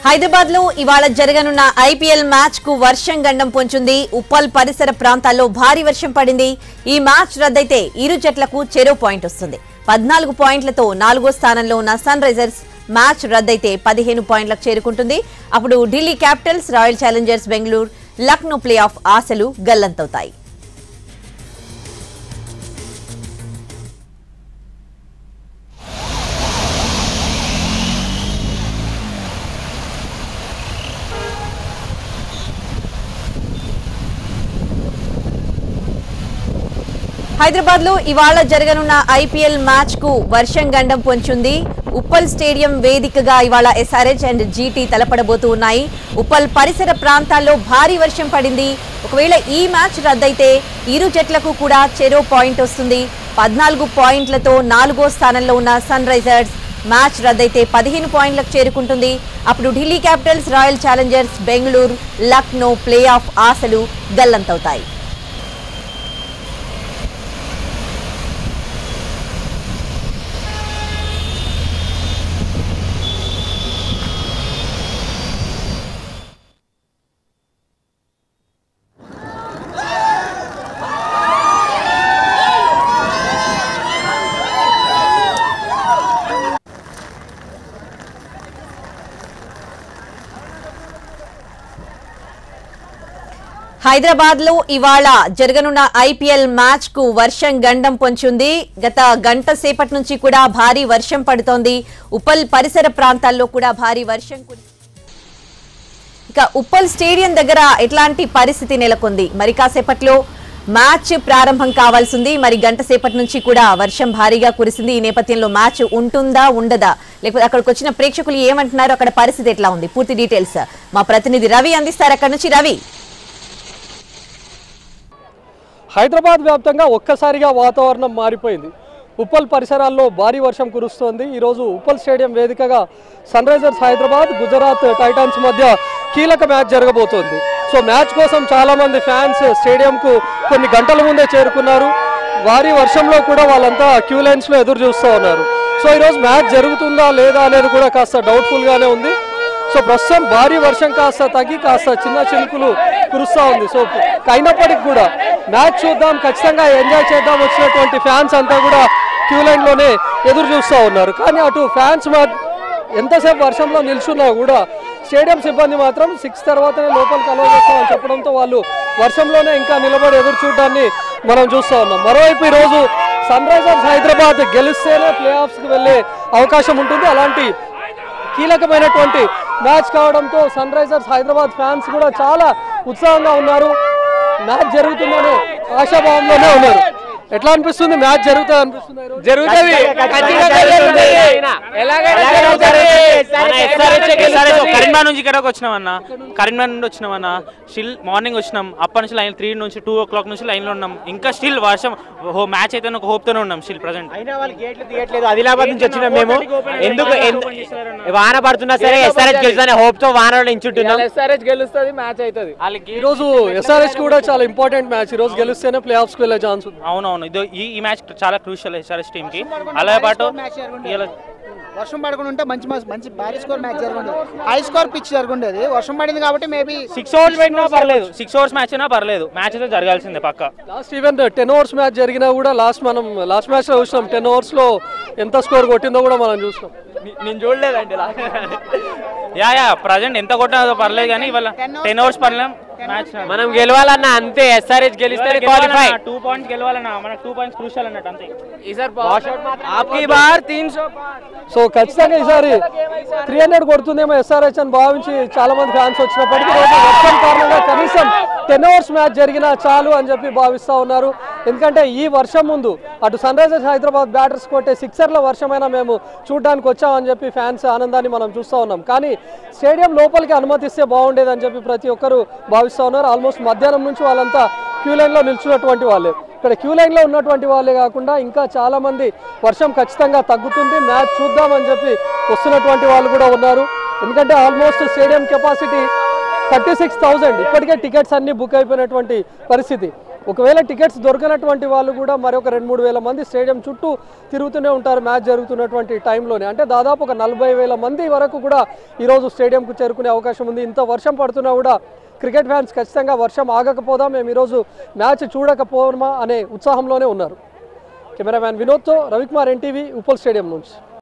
హైదరాబాద్ లో ఇవాళ జరగనున్న ఐపీఎల్ మ్యాచ్ కు వర్షం గండం పొంచుంది. ఉప్పల్ పరిసర ప్రాంతాల్లో భారీ వర్షం పడింది. ఈ మ్యాచ్ రద్దయితే ఇరు జట్లకు చెరో పాయింట్ వస్తుంది. 14 పాయింట్లతో 4వ స్థానంలో ఉన్న సన్ రైజర్స్ మ్యాచ్ రద్దయితే 15 పాయింట్లకు చేరుకుంటుంది. అప్పుడు Delhi Capitals, royal Challengers Bengaluru, Lucknow play of ఆశలు గల్లంతవుతాయి. హైదరాబాద్ లో ఇవాళ జరగనున్న ఐపీఎల్ మ్యాచ్ కు వర్షం గండం పొంచుంది. ఉప్పల్ స్టేడియం వేదికగా ఇవాళ ఎస్ఆర్హెచ్ అండ్ జీటీ తలపడబోతూ ఉన్నాయి. ఉప్పల్ పరిసర ప్రాంతాల్లో భారీ వర్షం పడింది. ఒకవేళ ఈ మ్యాచ్ రద్దయితే ఇరు జట్లకు కూడా చెరో పాయింట్ వస్తుంది. 14 పాయింట్లతో 4వ స్థానంలో ఉన్న సన్ రైజర్స్ మ్యాచ్ రద్దయితే 15 పాయింట్లకు చేరుకుంటుంది. అప్పుడు Delhi Capitals, royal Challengers Bengaluru, Lucknow play of ఆశలు గల్లంతవుతాయి. హైదరాబాద్ లో ఇవాళ జరగనున్న ఐపీఎల్ మ్యాచ్ కు వర్షం గండం పొంచుంది. గత గంట సేపటి నుంచి కూడా భారీ వర్షం పడుతోంది. ఉప్పల్ పరిసర ప్రాంతాల్లో కూడా భారీ వర్షం. ఇక ఉప్పల్ స్టేడియం దగ్గర ఎట్లాంటి పరిస్థితి నెలకొంది? మరి కాసేపట్లో మ్యాచ్ ప్రారంభం కావాల్సింది. మరి గంట సేపటి నుంచి కూడా వర్షం భారీగా కురిసింది. ఈ నేపథ్యంలో మ్యాచ్ ఉంటుందా ఉండదా, లేకపోతే అక్కడికి వచ్చిన ప్రేక్షకులు ఏమంటున్నారు, అక్కడ పరిస్థితి ఎట్లా ఉంది, పూర్తి డీటెయిల్స్ మా ప్రతినిధి రవి అందిస్తారు. అక్కడ నుంచి రవి. హైదరాబాద్ వ్యాప్తంగా ఒక్కసారిగా వాతావరణం మారిపోయింది. ఉప్పల్ పరిసరాల్లో భారీ వర్షం కురుస్తోంది. ఈరోజు ఉప్పల్ స్టేడియం వేదికగా Sunrisers Hyderabad, Gujarat Titans మధ్య కీలక మ్యాచ్ జరగబోతోంది. సో మ్యాచ్ కోసం చాలామంది ఫ్యాన్స్ స్టేడియంకు కొన్ని గంటల ముందే చేరుకున్నారు. భారీ వర్షంలో కూడా వాళ్ళంతా క్యూ లైన్స్లో ఎదురు చూస్తూ ఉన్నారు. సో ఈరోజు మ్యాచ్ జరుగుతుందా లేదా అనేది కూడా కాస్త డౌట్ఫుల్గానే ఉంది. సో ప్రస్తుతం భారీ వర్షం కాస్త తగ్గి కాస్త చిన్న చినుకులు కురుస్తూ ఉంది. సో అయినప్పటికీ కూడా మ్యాచ్ చూద్దాం, ఖచ్చితంగా ఎంజాయ్ చేద్దాం వచ్చినటువంటి ఫ్యాన్స్ అంతా కూడా క్యూ లైన్లోనే ఎదురు చూస్తూ ఉన్నారు. కానీ అటు ఫ్యాన్స్ ఎంతసేపు వర్షంలో నిల్చున్నా కూడా స్టేడియం సిబ్బంది మాత్రం 6 తర్వాతనే లోపలికి అలౌ చేస్తామని చెప్పడంతో వాళ్ళు వర్షంలోనే ఇంకా నిలబడి ఎదురు చూడడాన్ని మనం చూస్తూ ఉన్నాం. మరోవైపు ఈరోజు సన్ రైజర్స్ హైదరాబాద్ గెలిస్తేనే ప్లే ఆఫ్స్కి వెళ్ళే అవకాశం ఉంటుంది. అలాంటి కీలకమైనటువంటి మ్యాచ్ కావడంతో సన్ రైజర్స్ హైదరాబాద్ ఫ్యాన్స్ కూడా చాలా ఉత్సాహంగా ఉన్నారు. మ్యాచ్ జరుగుతుందనే ఆశాభావంలోనే ఉన్నారు. ఎట్లా అనిపిస్తుంది? మ్యాచ్ జరుగుతుంది అనిపిస్తుంది? కరీంనగర్ నుంచి ఇక్కడికి వచ్చినామన్నా, కరీంనగర్ నుండి వచ్చినామన్నా. స్టిల్ మార్నింగ్ వచ్చినాం, అప్పటి నుంచి లైన్ 3 నుంచి 2 o'clock నుంచి లైన్లో ఉన్నాం. ఇంకా స్టిల్ వర్షం మ్యాచ్ అయితే ఒక హోప్తోనే ఉన్నాం. స్టిల్ ప్రజెంట్ అయినా వాళ్ళు గేట్లు తీయట్లేదు. ఆదిలాబాద్ నుంచి వచ్చినాం మేము. ఎందుకు వాన పడుతున్నా సరే ఎస్ఆర్హెచ్ గెలుస్తానే హోప్ తో వానలో నించుంటున్నాం. ఎస్ఆర్హెచ్ గెలుస్తుంది, మ్యాచ్ అవుతుంది. ఈ రోజు ఎస్ఆర్హెచ్ కూడా చాలా ఇంపార్టెంట్ మ్యాచ్. ఈ రోజు గెలిస్తేనే ప్లే ఆఫ్స్కి వెళ్ళే ఛాన్స్ ఉంది. అవునవును, ఈ మ్యాచ్ చాలా క్రూషియల్ ఎస్ఆర్హెచ్ టీమ్ కి. అలాగే పాటు వర్షం పడకుండా ఉంటే మంచి భారీ స్కోర్ మ్యాచ్ జరుగుండేది. హై స్కోర్ పిచ్ జరుగుండేది. వర్షం పడింది కాబట్టి మేబీ 6 hours పెట్టినా పర్లేదు, 6 hours మ్యాచ్ అయినా పర్లేదు. మ్యాచ్ అయితే జరగాల్సిందే పక్క. లాస్ట్ ఈవెన్ 10 overs మ్యాచ్ జరిగినా కూడా మనం లాస్ట్ మ్యాచ్ లో చూసినాం. 10 overs లో ఎంత స్కోర్ కొట్టిందో కూడా మనం చూసినాం. నేను చూడలేదండి. యా ప్రజెంట్ ఎంత కొట్టినా పర్లేదు, కానీ ఇవాళ 10 overs పర్లేదు. మ్యాచ్ మనం గెలవాలన్నా అంతే. ఎస్ఆర్హెచ్ గెలిస్తే క్వాలిఫై. 2 points గెలవాలన్నా, మనకు 2 points క్రూషియల్ అన్నట్టు అంతే. ఆప్కి బార్ 300. సో ఖచ్చితంగా ఈసారి 300 కొడుతుందేమో ఎస్ఆర్హెచ్ అని భావించి చాలా మంది ఫ్యాన్స్ వచ్చినప్పటికీ వర్షం కారణంగా కనీసం 10 overs మ్యాచ్ జరిగినా చాలు అని చెప్పి భావిస్తూ ఉన్నారు. ఎందుకంటే ఈ వర్షం ముందు అటు సన్ రైజర్స్ హైదరాబాద్ బ్యాటర్స్ కొట్టే సిక్సర్ల వర్షమైనా మేము చూడడానికి వచ్చామని చెప్పి ఫ్యాన్స్ ఆనందాన్ని మనం చూస్తూ ఉన్నాం. కానీ స్టేడియం లోపలికి అనుమతిస్తే బాగుండేదని చెప్పి ప్రతి ఒక్కరు భావిస్తూ ఉన్నారు. ఆల్మోస్ట్ మధ్యాహ్నం నుంచి వాళ్ళంతా క్యూ లైన్లో నిల్చున్నటువంటి వాళ్ళే. ఇక్కడ క్యూ లైన్లో ఉన్నటువంటి వాళ్ళే కాకుండా ఇంకా చాలామంది వర్షం ఖచ్చితంగా తగ్గుతుంది, మ్యాచ్ చూద్దామని చెప్పి వస్తున్నటువంటి వాళ్ళు కూడా ఉన్నారు. ఎందుకంటే ఆల్మోస్ట్ స్టేడియం కెపాసిటీ 36,000. ఇప్పటికే టికెట్స్ అన్ని బుక్ అయిపోయినటువంటి పరిస్థితి. ఒకవేళ టికెట్స్ దొరకనటువంటి వాళ్ళు కూడా మరొక 2-3 వేల మంది స్టేడియం చుట్టూ తిరుగుతూనే ఉంటారు మ్యాచ్ జరుగుతున్నటువంటి టైంలోనే. అంటే దాదాపు ఒక 40,000 మంది వరకు కూడా ఈరోజు స్టేడియంకు చేరుకునే అవకాశం ఉంది. ఇంత వర్షం పడుతున్నా కూడా క్రికెట్ ఫ్యాన్స్ ఖచ్చితంగా వర్షం ఆగకపోదా, మేము ఈరోజు మ్యాచ్ చూడకపోవడమా అనే ఉత్సాహంలోనే ఉన్నారు. కెమెరామ్యాన్ వినోద్తో రవికుమార్, ఎన్టీవీ, ఉప్పల్ స్టేడియం నుంచి.